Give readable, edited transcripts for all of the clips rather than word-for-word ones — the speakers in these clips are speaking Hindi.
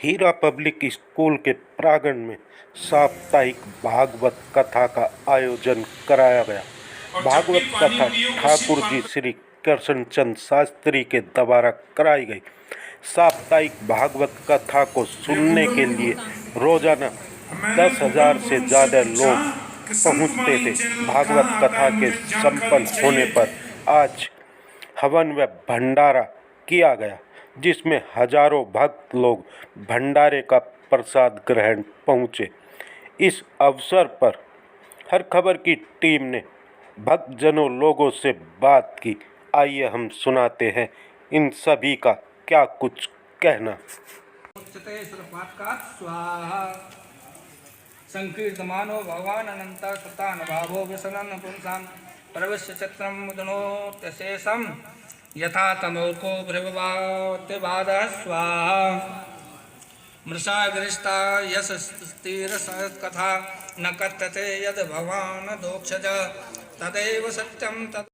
हीरा पब्लिक स्कूल के प्रांगण में साप्ताहिक भागवत कथा का आयोजन कराया गया। भागवत कथा ठाकुर जी श्री कृष्णचंद शास्त्री के द्वारा कराई गई। साप्ताहिक भागवत कथा को सुनने के लिए रोजाना 10,000 से ज़्यादा लोग पहुंचते थे। भागवत कथा के संपन्न होने पर आज हवन व भंडारा किया गया, जिसमें हजारों भक्त लोग भंडारे का प्रसाद ग्रहण पहुँचे। इस अवसर पर हर खबर की टीम ने भक्तजनों लोगों से बात की। आइए हम सुनाते हैं इन सभी का क्या कुछ कहना। संकीर्तमानो भगवान अनंत सतानुभावो व्यसनन् पुंसां प्रविश्य चित्रं मुदनोत्यशेषं यथा तमोर्को भृगवात्यवादः स्वाहा मृषा गृष्टा यशस्तिरसत्कथा न कथ्यते यद् भगवान् दोक्षज तदेव सत्यं तत्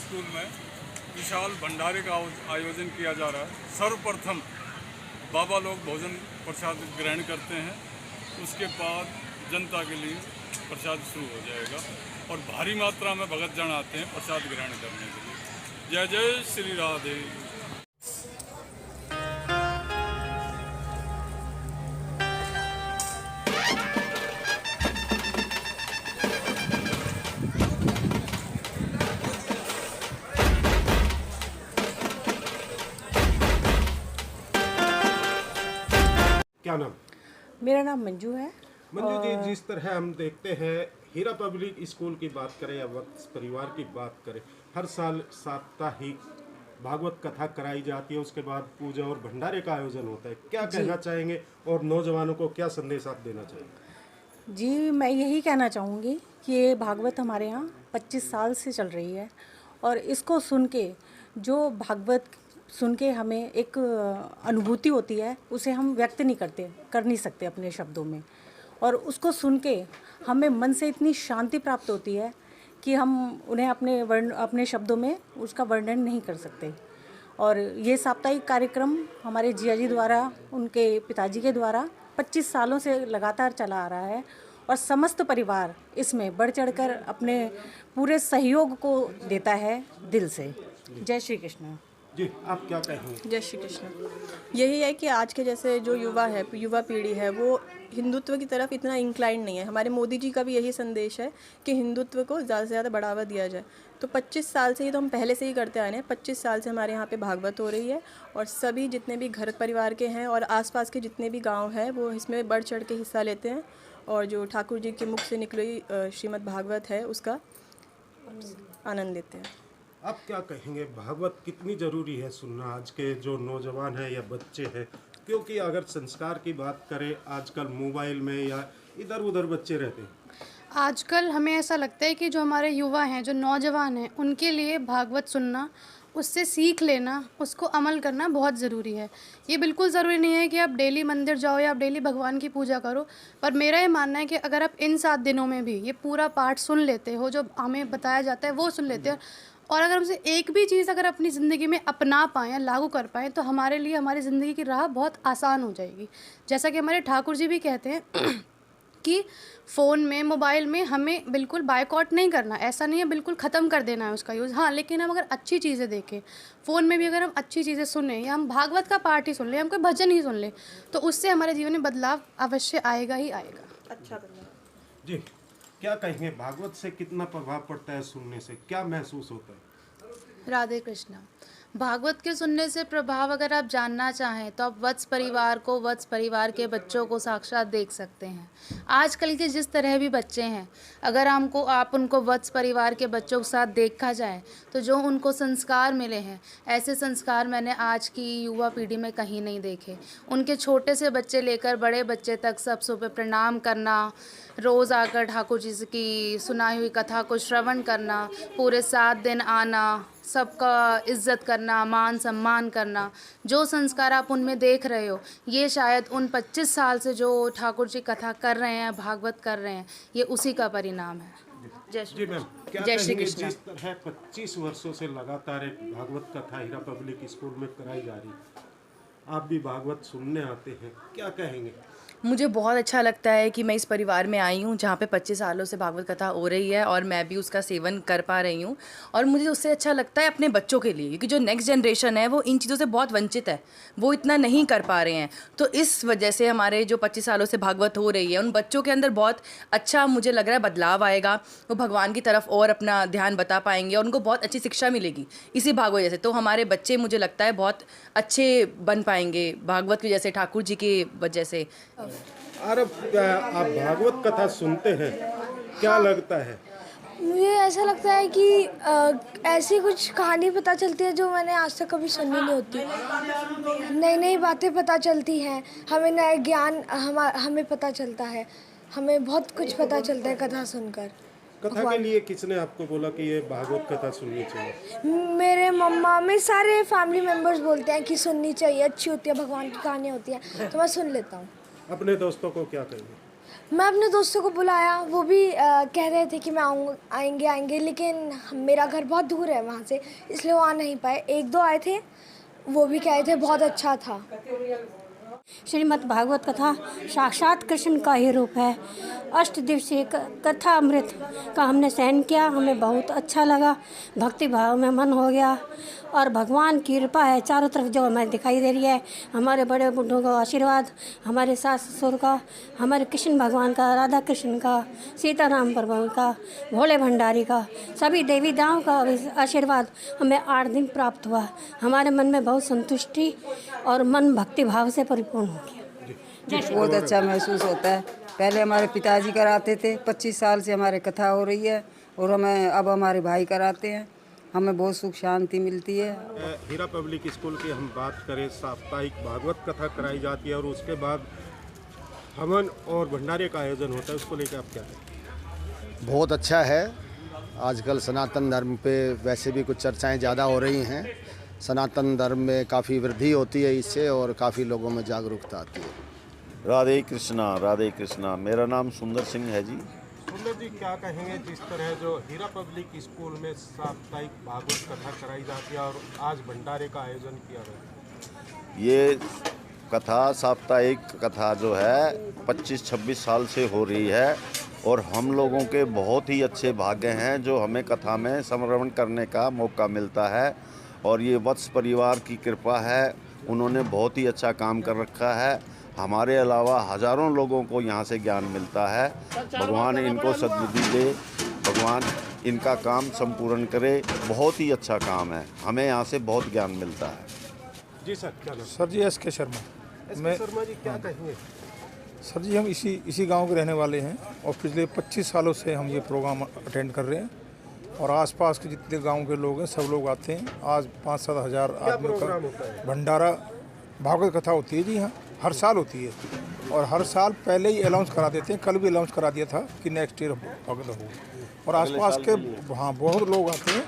स्कूल में विशाल भंडारे का आयोजन किया जा रहा है। सर्वप्रथम बाबा लोग भोजन प्रसाद ग्रहण करते हैं, उसके बाद जनता के लिए प्रसाद शुरू हो जाएगा और भारी मात्रा में भगत जन आते हैं प्रसाद ग्रहण करने के लिए। जय जय श्री राधे। क्या नाम? मेरा नाम मंजू है। मंजू जी, जिस तरह हम देखते हैं हीरा पब्लिक स्कूल की बात करें या वत्स परिवार की बात करें, हर साल साप्ताहिक भागवत कथा कराई जाती है, उसके बाद पूजा और भंडारे का आयोजन होता है। क्या कहना चाहेंगे और नौजवानों को क्या संदेश आप देना चाहेंगे? जी, मैं यही कहना चाहूँगी कि ये भागवत हमारे यहाँ 25 साल से चल रही है और इसको सुन के जो भागवत सुन के हमें एक अनुभूति होती है, उसे हम व्यक्त नहीं कर नहीं सकते अपने शब्दों में, और उसको सुन के हमें मन से इतनी शांति प्राप्त होती है कि हम उन्हें अपने शब्दों में उसका वर्णन नहीं कर सकते। और ये साप्ताहिक कार्यक्रम हमारे जिया जी द्वारा, उनके पिताजी के द्वारा 25 सालों से लगातार चला आ रहा है और समस्त परिवार इसमें बढ़ चढ़कर अपने पूरे सहयोग को देता है दिल से। जय श्री कृष्ण। जी, आप क्या कहेंगे? जय श्री कृष्ण। यही है कि आज के जैसे जो युवा पीढ़ी है वो हिंदुत्व की तरफ इतना इंक्लाइन नहीं है। हमारे मोदी जी का भी यही संदेश है कि हिंदुत्व को ज़्यादा से ज़्यादा बढ़ावा दिया जाए। तो 25 साल से ही तो हम पहले से ही करते आ रहे हैं। 25 साल से हमारे यहाँ पे भागवत हो रही है और सभी जितने भी घर परिवार के हैं और आसपास के जितने भी गांव हैं वो इसमें बढ़ चढ़ के हिस्सा लेते हैं और जो ठाकुर जी के मुख से निकली श्रीमद् भागवत है उसका आनंद लेते हैं। आप क्या कहेंगे, भागवत कितनी ज़रूरी है सुनना आज के जो नौजवान हैं या बच्चे हैं? क्योंकि अगर संस्कार की बात करें, आजकल मोबाइल में या इधर उधर बच्चे रहते हैं। आजकल हमें ऐसा लगता है कि जो हमारे युवा हैं, जो नौजवान हैं, उनके लिए भागवत सुनना, उससे सीख लेना, उसको अमल करना बहुत ज़रूरी है। ये बिल्कुल ज़रूरी नहीं है कि आप डेली मंदिर जाओ या आप डेली भगवान की पूजा करो, पर मेरा ये मानना है कि अगर आप इन 7 दिनों में भी ये पूरा पाठ सुन लेते हो, जो हमें बताया जाता है वो सुन लेते हो, और अगर हमसे एक भी चीज़ अगर अपनी ज़िंदगी में अपना पाएँ या लागू कर पाएँ, तो हमारे लिए हमारी ज़िंदगी की राह बहुत आसान हो जाएगी। जैसा कि हमारे ठाकुर जी भी कहते हैं कि फ़ोन में, मोबाइल में हमें बिल्कुल बायकॉट नहीं करना, ऐसा नहीं है बिल्कुल ख़त्म कर देना है उसका यूज़। हाँ, लेकिन हम अगर अच्छी चीज़ें देखें, फ़ोन में भी अगर हम अच्छी चीज़ें सुनें या हम भागवत का पाठ ही सुन लें, हम कोई भजन ही सुन लें, तो उससे हमारे जीवन में बदलाव अवश्य आएगा ही आएगा। अच्छा बदलाव। जी, क्या कहेंगे, भागवत से कितना प्रभाव पड़ता है सुनने से? क्या महसूस होता है? राधे कृष्णा। भागवत के सुनने से प्रभाव अगर आप जानना चाहें तो आप वत्स परिवार को, वत्स परिवार के बच्चों को साक्षात देख सकते हैं। आजकल के जिस तरह भी बच्चे हैं, अगर आप उनको वत्स परिवार के बच्चों के साथ देखा जाए तो जो उनको संस्कार मिले हैं, ऐसे संस्कार मैंने आज की युवा पीढ़ी में कहीं नहीं देखे। उनके छोटे से बच्चे लेकर बड़े बच्चे तक सब सुबह प्रणाम करना, रोज़ आकर ठाकुर जी की सुनाई हुई कथा को श्रवण करना, पूरे 7 दिन आना, सबका इज़्ज़त करना, मान सम्मान करना, जो संस्कार आप उनमें देख रहे हो, ये शायद उन 25 साल से जो ठाकुर जी कथा कर रहे हैं, भागवत कर रहे हैं, ये उसी का परिणाम है। जय श्री जी मैम, क्या जय श्री कहेंगे कृष्ण। जिस तरह 25 वर्षों से लगातार एक भागवत कथा हीरा पब्लिक स्कूल में कराई जा रही है, आप भी भागवत सुनने आते हैं, क्या कहेंगे? मुझे बहुत अच्छा लगता है कि मैं इस परिवार में आई हूँ जहाँ पे 25 सालों से भागवत कथा हो रही है और मैं भी उसका सेवन कर पा रही हूँ। और मुझे उससे अच्छा लगता है अपने बच्चों के लिए, क्योंकि जो नेक्स्ट जनरेशन है वो इन चीज़ों से बहुत वंचित है, वो इतना नहीं कर पा रहे हैं। तो इस वजह से हमारे जो 25 सालों से भागवत हो रही है, उन बच्चों के अंदर बहुत अच्छा मुझे लग रहा है बदलाव आएगा। वो भगवान की तरफ और अपना ध्यान बता पाएंगे और उनको बहुत अच्छी शिक्षा मिलेगी इसी भागवत जैसे। तो हमारे बच्चे मुझे लगता है बहुत अच्छे बन पाएंगे भागवत की जैसे, ठाकुर जी की वजह से। और अब आप भागवत कथा सुनते हैं, क्या लगता है? मुझे ऐसा लगता है कि ऐसी कुछ कहानी पता चलती है जो मैंने आज तक कभी सुनी नहीं होती। नई नई बातें पता चलती हैं, हमें नया ज्ञान हमें पता चलता है, हमें बहुत कुछ पता चलता है कथा सुनकर। कथा के लिए किसने आपको बोला कि ये भागवत कथा सुननी चाहिए? मेरे मम्मा, मेरे सारे फैमिली मेम्बर्स बोलते हैं कि सुननी चाहिए, अच्छी होती है, भगवान की कहानियाँ होती हैं, तो मैं सुन लेता हूँ। अपने दोस्तों को क्या कहेंगे? मैं अपने दोस्तों को बुलाया, वो भी कह रहे थे कि मैं आएंगे, लेकिन मेरा घर बहुत दूर है वहाँ से, इसलिए वो आ नहीं पाए। 1-2 आए थे, वो भी कह रहे थे बहुत अच्छा था। श्रीमद् भागवत कथा साक्षात कृष्ण का ही रूप है। 8 दिवसीय कथा अमृत का हमने सहन किया, हमें बहुत अच्छा लगा, भक्ति भाव में मन हो गया और भगवान की कृपा है चारों तरफ जो हमें दिखाई दे रही है। हमारे बड़े बुढ़ों का आशीर्वाद, हमारे सास ससुर का, हमारे कृष्ण भगवान का, राधा कृष्ण का, सीताराम प्रभु का, भोले भंडारी का, सभी देवी देवताओं का आशीर्वाद हमें 8 दिन प्राप्त हुआ। हमारे मन में बहुत संतुष्टि और मन भक्ति भाव से परिपूर्ण हो गया। बहुत अच्छा महसूस होता है। पहले हमारे पिताजी कराते थे, 25 साल से हमारे कथा हो रही है और अब हमारे भाई कराते हैं, हमें बहुत सुख शांति मिलती है। हीरा पब्लिक स्कूल की हम बात करें, साप्ताहिक भागवत कथा कराई जाती है और उसके बाद हवन और भंडारे का आयोजन होता है, उसको लेकर आप क्या कहें? बहुत अच्छा है। आजकल सनातन धर्म पे वैसे भी कुछ चर्चाएं ज़्यादा हो रही हैं। सनातन धर्म में काफ़ी वृद्धि होती है इससे और काफ़ी लोगों में जागरूकता आती है। राधे कृष्णा, राधे कृष्णा। मेरा नाम सुंदर सिंह है जी। सुंदर जी, क्या कहेंगे जिस तरह जो हीरा पब्लिक स्कूल में साप्ताहिक भागवत कथा कराई जाती है और आज भंडारे का आयोजन किया गया? ये कथा साप्ताहिक कथा जो है 25-26 साल से हो रही है और हम लोगों के बहुत ही अच्छे भाग्य हैं जो हमें कथा में श्रवण करने का मौका मिलता है और ये वत्स परिवार की कृपा है। उन्होंने बहुत ही अच्छा काम कर रखा है। हमारे अलावा हज़ारों लोगों को यहाँ से ज्ञान मिलता है। भगवान इनको सद्बुद्धि दे, भगवान इनका काम संपूर्ण करे। बहुत ही अच्छा काम है, हमें यहाँ से बहुत ज्ञान मिलता है। जी सर, क्या नाम? सर जी SK शर्मा। मैं शर्मा जी, क्या कहेंगे? सर जी, हम इसी गांव के रहने वाले हैं और पिछले 25 सालों से हम ये प्रोग्राम अटेंड कर रहे हैं और आसपास के जितने गांव के लोग हैं सब लोग आते हैं। आज 5-7 हज़ार आदमी का भंडारा भागवत कथा होती है जी। हाँ, हर साल होती है और हर साल पहले ही अनाउंस करा देते हैं। कल भी अनाउंस करा दिया था कि नेक्स्ट ईयर भागवत हो और आसपास के बहुत लोग आते हैं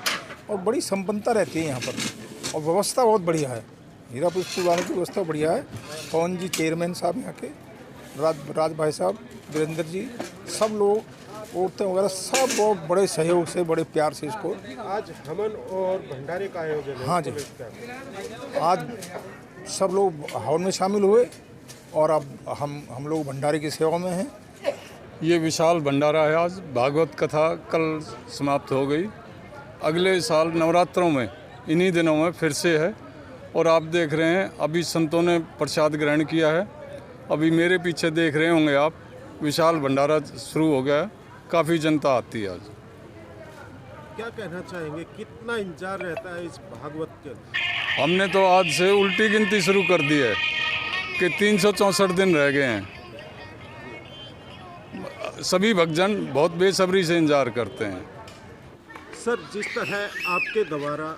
और बड़ी संपन्नता रहती है यहाँ पर और व्यवस्था बहुत बढ़िया है। हीरापुर स्कूल वालों की व्यवस्था बढ़िया है। पवन जी चेयरमैन साहब यहाँ के, राज भाई साहब, वीरेंद्र जी, सब लोग, औरतें वगैरह सब बहुत बड़े सहयोग से, बड़े प्यार से इसको। आज हवन और भंडारे का आयोजन है। हाँ जी, आज सब लोग हवन में शामिल हुए और अब हम लोग भंडारे की सेवा में हैं। ये विशाल भंडारा है। आज भागवत कथा कल समाप्त हो गई। अगले साल नवरात्रों में इन्हीं दिनों में फिर से है और आप देख रहे हैं अभी संतों ने प्रसाद ग्रहण किया है। अभी मेरे पीछे देख रहे होंगे आप, विशाल भंडारा शुरू हो गया है। काफ़ी जनता आती है आज। क्या कहना चाहेंगे, कितना इंतजार रहता है इस भागवत के? हमने तो आज से उल्टी गिनती शुरू कर दी है कि 364 दिन रह गए हैं। सभी भक्तजन बहुत बेसब्री से इंतजार करते हैं। सर, जिस तरह आपके द्वारा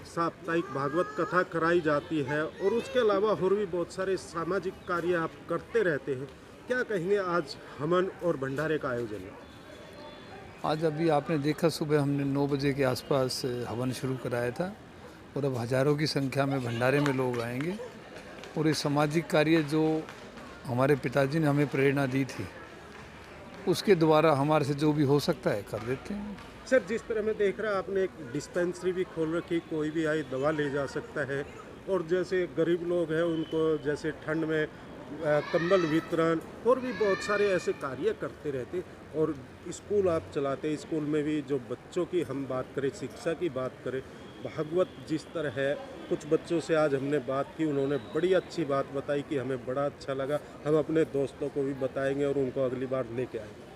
साप्ताहिक भागवत कथा कराई जाती है और उसके अलावा और भी बहुत सारे सामाजिक कार्य आप करते रहते हैं, क्या कहेंगे आज हवन और भंडारे का आयोजन है? आज अभी आपने देखा सुबह हमने 9 बजे के आसपास हवन शुरू कराया था और अब हज़ारों की संख्या में भंडारे में लोग आएंगे। और ये सामाजिक कार्य जो हमारे पिताजी ने हमें प्रेरणा दी थी उसके द्वारा हमारे से जो भी हो सकता है कर देते हैं। सर, जिस तरह मैं देख रहा आपने एक डिस्पेंसरी भी खोल रखी, कोई भी आए दवा ले जा सकता है। और जैसे गरीब लोग हैं उनको जैसे ठंड में कंबल वितरण और भी बहुत सारे ऐसे कार्य करते रहते। और स्कूल आप चलाते, स्कूल में भी जो बच्चों की हम बात करें, शिक्षा की बात करें, भागवत जिस तरह है, कुछ बच्चों से आज हमने बात की, उन्होंने बड़ी अच्छी बात बताई कि हमें बड़ा अच्छा लगा। हम अपने दोस्तों को भी बताएंगे और उनको अगली बार लेके आएंगे।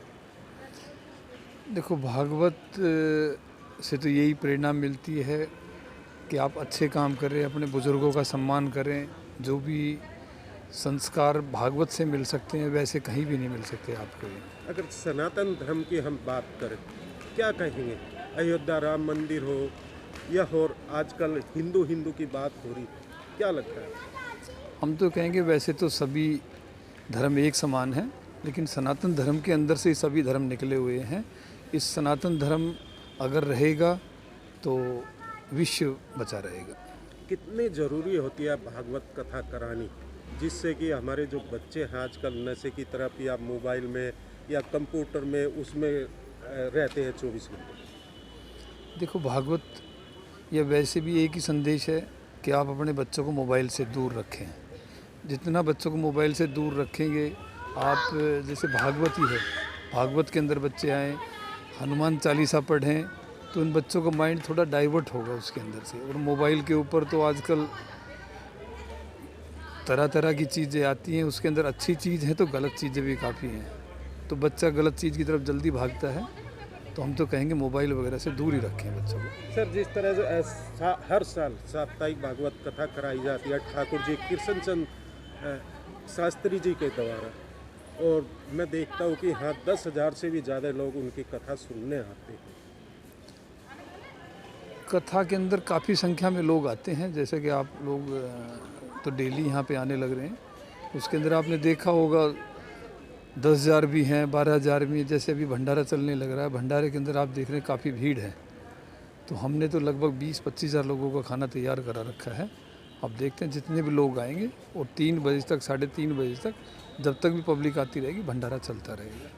देखो, भागवत से तो यही प्रेरणा मिलती है कि आप अच्छे काम करें, अपने बुज़ुर्गों का सम्मान करें। जो भी संस्कार भागवत से मिल सकते हैं वैसे कहीं भी नहीं मिल सकते आपको। अगर सनातन धर्म की हम बात करें, क्या कहेंगे? अयोध्या राम मंदिर हो या और आजकल हिंदू की बात हो रही, क्या लगता है? हम तो कहेंगे वैसे तो सभी धर्म एक समान हैं, लेकिन सनातन धर्म के अंदर से सभी धर्म निकले हुए हैं। इस सनातन धर्म अगर रहेगा तो विश्व बचा रहेगा। कितनी ज़रूरी होती है भागवत कथा करानी, जिससे कि हमारे जो बच्चे हैं आजकल नशे की तरफ या मोबाइल में या कंप्यूटर में उसमें रहते हैं 24 घंटे? देखो, भागवत यह वैसे भी एक ही संदेश है कि आप अपने बच्चों को मोबाइल से दूर रखें। जितना बच्चों को मोबाइल से दूर रखेंगे आप, जैसे भागवत ही है, भागवत के अंदर बच्चे आएँ, हनुमान चालीसा पढ़ें, तो इन बच्चों का माइंड थोड़ा डाइवर्ट होगा उसके अंदर से। और मोबाइल के ऊपर तो आजकल तरह तरह की चीज़ें आती हैं, उसके अंदर अच्छी चीज़ है तो गलत चीज़ें भी काफ़ी हैं, तो बच्चा गलत चीज़ की तरफ जल्दी भागता है। तो हम तो कहेंगे मोबाइल वगैरह से दूर ही रखें बच्चों को। सर, जिस तरह से हर साल साप्ताहिक भागवत कथा कराई जाती है ठाकुर जी कृष्ण चंद शास्त्री जी के द्वारा, और मैं देखता हूँ कि हाँ 10,000 से भी ज़्यादा लोग उनकी कथा सुनने आते हैं। कथा के अंदर काफ़ी संख्या में लोग आते हैं, जैसे कि आप लोग तो डेली यहाँ पे आने लग रहे हैं। उसके अंदर आपने देखा होगा 10,000 भी हैं, 12,000 भी हैं। जैसे अभी भंडारा चलने लग रहा है, भंडारे के अंदर आप देख रहे हैं काफ़ी भीड़ है। तो हमने तो लगभग 20-25 हज़ार लोगों का खाना तैयार करा रखा है। अब देखते हैं जितने भी लोग आएंगे, और 3 बजे तक, 3:30 बजे तक, जब तक भी पब्लिक आती रहेगी भंडारा चलता रहेगा।